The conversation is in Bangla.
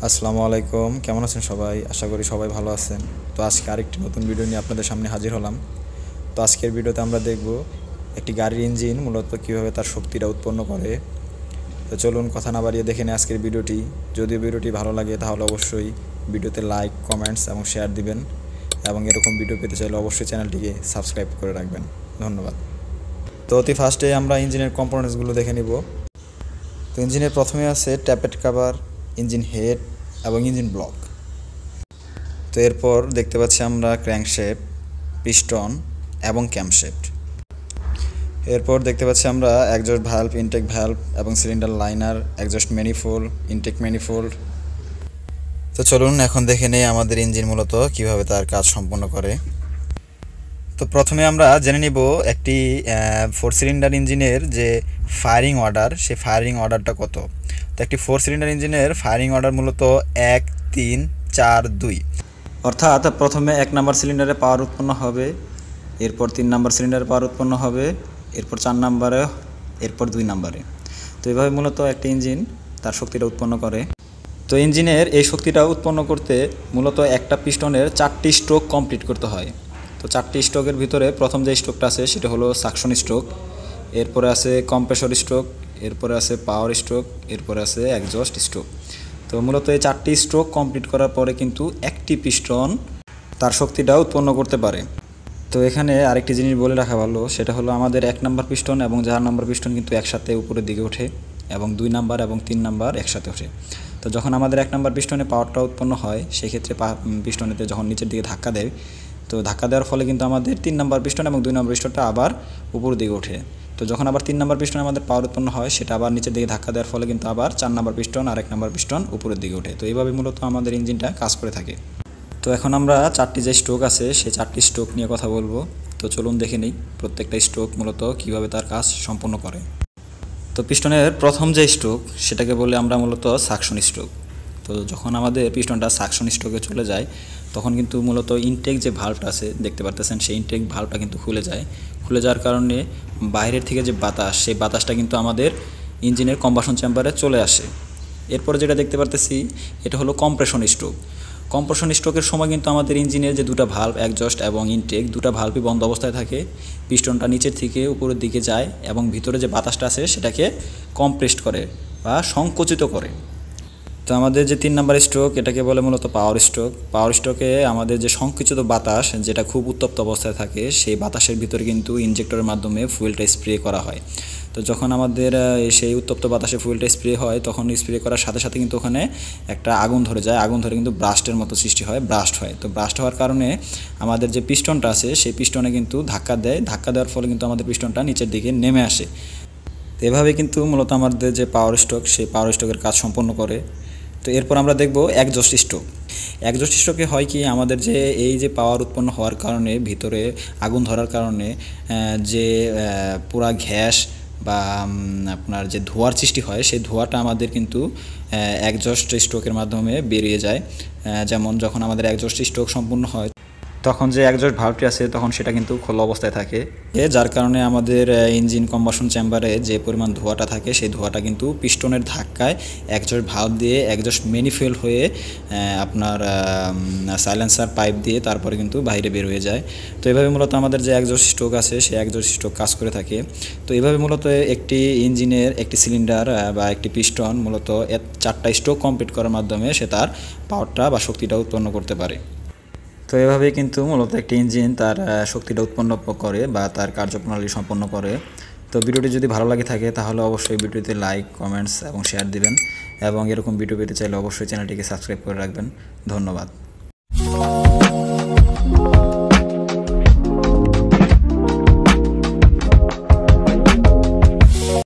আসসালামু আলাইকুম, কেমন আছেন সবাই? আশা করি সবাই ভালো আছেন। তো আজকে আরেকটি নতুন ভিডিও নিয়ে আপনাদের সামনে হাজির হলাম। তো আজকের ভিডিওতে আমরা দেখব একটি গাড়ির ইঞ্জিন মূলত কীভাবে তার শক্তিটা উৎপন্ন করে। তো চলুন কথা না বাড়িয়ে দেখে নিই আজকের ভিডিওটি। যদি ভিডিওটি ভালো লাগে তাহলে অবশ্যই ভিডিওতে লাইক, কমেন্টস এবং শেয়ার দিবেন, এবং এরকম ভিডিও পেতে চাইলে অবশ্যই চ্যানেলটিকে সাবস্ক্রাইব করে রাখবেন। ধন্যবাদ। তো অতি ফার্স্টে আমরা ইঞ্জিনের কম্পোনেন্টসগুলো দেখে নিব। তো ইঞ্জিনের প্রথমে আছে ট্যাপেট কভার, ইঞ্জিন হেড এবং ইঞ্জিন ব্লক। তো এরপর দেখতে পাচ্ছি আমরা ক্র্যাঙ্কশ্যাফট, পিস্টন এবং ক্যামশ্যাফট। এরপর দেখতে পাচ্ছি আমরা এক্সজস্ট ভালভ, ইনটেক ভালভ এবং cylinder liner, exhaust manifold, intake manifold. তো চলুন এখন দেখে নেই আমাদের ইঞ্জিন মূলত কিভাবে তার কাজ সম্পন্ন করে। তো প্রথমে আমরা জেনে নিব একটি 4 সিলিন্ডার ইঞ্জিনের যে ফায়ারিং অর্ডার, সেই ফায়ারিং অর্ডারটা কত। তো একটি 4 সিলিন্ডার ইঞ্জিনের ফায়ারিং অর্ডার মূলত 1, 3, 4, 2। অর্থাৎ প্রথমে 1 নাম্বার সিলিন্ডারে পাওয়ার উৎপন্ন হবে, এরপর 3 নাম্বার সিলিন্ডারে পাওয়ার উৎপন্ন হবে, এরপর 4 নাম্বারে, এরপর 2 নাম্বারে। তো এইভাবে মূলত একটা ইঞ্জিন তার শক্তিটা উৎপন্ন করে। তো ইঞ্জিনের এই শক্তিটা উৎপন্ন করতে মূলত একটা পিস্টনের 4টি স্ট্রোক কমপ্লিট করতে হয়। তো 4টি স্ট্রোকের ভিতরে প্রথম যে স্ট্রোকটা আছে সেটা হলো সাকশন স্ট্রোক, এরপরে আছে কম্প্রেসর স্ট্রোক, এরপরে আছে পাওয়ার স্ট্রোক, এরপরে আছে এক্সজস্ট স্ট্রোক। তো মূলত এই 4টি স্ট্রোক কমপ্লিট করার পরে কিন্তু একটি পিস্টন তার শক্তিটা উৎপন্ন করতে পারে। তো এখানে আরেকটি জিনিস বলে রাখা ভালো, সেটা হলো আমাদের 1 নাম্বার পিস্টন এবং 4 নাম্বার পিস্টন কিন্তু একসাথে উপরের দিকে ওঠে, এবং 2 নাম্বার এবং 3 নাম্বার একসাথে ওঠে। তো যখন আমাদের 1 নাম্বার পিস্টনে পাওয়ারটা উৎপন্ন হয়, সেক্ষেত্রে পিস্টনেতে যখন নিচের দিকে ধাক্কা দেয়, তো ধাক্কা দেওয়ার ফলে কিন্তু আমাদের 3 নাম্বার পিস্টন এবং 2 নাম্বার পিস্টনটা আবার উপরের দিকে ওঠে। তো যখন আবার 3 নাম্বার পিস্টনে আমাদের পাওয়ার উৎপন্ন হয়, সেটা আবার নিচের দিকে ধাক্কা দেওয়ার ফলে কিন্তু আবার 4 নাম্বার পিস্টন আর 1 নাম্বার পিস্টন উপরের দিকে ওঠে। তো এইভাবে মূলত আমাদের ইঞ্জিনটা কাজ করে থাকে। তো এখন আমরা 4টি যে স্ট্রোক আছে সেই 4টি স্ট্রোক নিয়ে কথা বলবো। তো চলুন দেখে নিই প্রত্যেকটা স্ট্রোক মূলত কীভাবে তার কাজ সম্পন্ন করে। তো পিস্টনের প্রথম যে স্ট্রোক সেটাকে বলে আমরা মূলত সাকশন স্ট্রোক। তো যখন আমাদের পিস্টনটা সাকশন স্ট্রোকে চলে যায়, তখন কিন্তু মূলত ইনটেক যে ভালভটা আছে দেখতে পারতেছেন, সেই ইনটেক ভালভটা কিন্তু খুলে যায়। খুলে যাওয়ার কারণে বাইরের থেকে যে বাতাস, সেই বাতাসটা কিন্তু আমাদের ইঞ্জিনের কম্বাসন চেম্বারে চলে আসে। এরপরে যেটা দেখতে পারতেছি এটা হলো কম্প্রেশন স্ট্রোক। কম্প্রেশন স্ট্রোকের সময় কিন্তু আমাদের ইঞ্জিনের যে দুটো ভালভ, এক্সজস্ট এবং ইনটেক, দুটো ভালভই বন্ধ অবস্থায় থাকে। পিস্টনটা নিচের থেকে উপরের দিকে যায় এবং ভিতরে যে বাতাসটা আছে সেটাকে কম্প্রেসড করে বা সংকুচিত করে। তো আমাদের যে 3 নাম্বার স্ট্রোক, এটাকে বলে মূলত পাওয়ার স্ট্রোক। পাওয়ার স্ট্রোকে আমাদের যে সংকুচিত বাতাস, যেটা খুব উত্তপ্ত অবস্থায় থাকে, সেই বাতাসের ভিতরে কিন্তু ইনজেক্টরের মাধ্যমে ফুয়েলটা স্প্রে করা হয়। তো যখন আমাদের সেই উত্তপ্ত বাতাসে ফুয়েলটা স্প্রে হয়, তখন স্প্রে করার সাথে সাথে কিন্তু ওখানে একটা আগুন ধরে যায়। আগুন ধরে কিন্তু ব্রাস্টের মতো সৃষ্টি হয়, ব্রাস্ট হয়। তো ব্রাস্ট হওয়ার কারণে আমাদের যে পিস্টনটা আছে সেই পিস্টনে কিন্তু ধাক্কা দেয়। ধাক্কা দেওয়ার ফলে কিন্তু আমাদের পিস্টনটা নিচের দিকে নেমে আসে। তো এভাবে কিন্তু মূলত আমাদের যে পাওয়ার স্ট্রোক, সেই পাওয়ার স্ট্রোকের কাজ সম্পন্ন করে। তো এরপর আমরা দেখব এক্সজস্ট স্ট্রোক। এক্সজস্ট স্ট্রোকে হয় কি, আমাদের যে এই যে পাওয়ার উৎপন্ন হওয়ার কারণে ভিতরে আগুন ধরার কারণে যে পুরা গ্যাস বা আপনার যে ধোঁয়ার সৃষ্টি হয়, সেই ধোঁয়াটা আমাদের কিন্তু এক্সজস্ট স্ট্রোকের মাধ্যমে বেরিয়ে যায়। যেমন যখন আমাদের এক্সজস্ট স্ট্রোক সম্পূর্ণ হয়, তখন যে এক্সজস্ট ভালভটি আছে তখন সেটা কিন্তু খোলা অবস্থায় থাকে, যার কারণে আমাদের ইঞ্জিন কম্বাসন চেম্বারে যে পরিমাণ ধোঁয়াটা থাকে, সেই ধোঁয়াটা কিন্তু পিস্টনের ধাক্কায় এক্সজস্ট ভালভ দিয়ে এক্সজস্ট ম্যানিফোল্ড হয়ে আপনার সাইলেন্সার পাইপ দিয়ে তারপরে কিন্তু বাইরে বের হয়ে যায়। তো এইভাবে মূলত আমাদের যে এক্সজস্ট স্ট্রোক আছে সেই এক্সজস্ট স্ট্রোক কাজ করে থাকে। তো এইভাবে মূলত একটি ইঞ্জিনের একটি সিলিন্ডার বা একটি পিস্টন মূলত 4টা স্ট্রোক কমপ্লিট করার মাধ্যমে সে তার পাওয়ারটা বা শক্তিটা উৎপন্ন করতে পারে। তো এভাবেই কিন্তু মূলত একটি ইঞ্জিন তার শক্তিটা উৎপন্ন করে বা তার কার্যপ্রণালী সম্পন্ন করে। তো ভিডিওটি যদি ভালো লাগে থাকে তাহলে অবশ্যই ভিডিওতে লাইক, কমেন্টস এবং শেয়ার দিবেন, এবং এরকম ভিডিও পেতে চাইলে অবশ্যই চ্যানেলটিকে সাবস্ক্রাইব করে রাখবেন। ধন্যবাদ।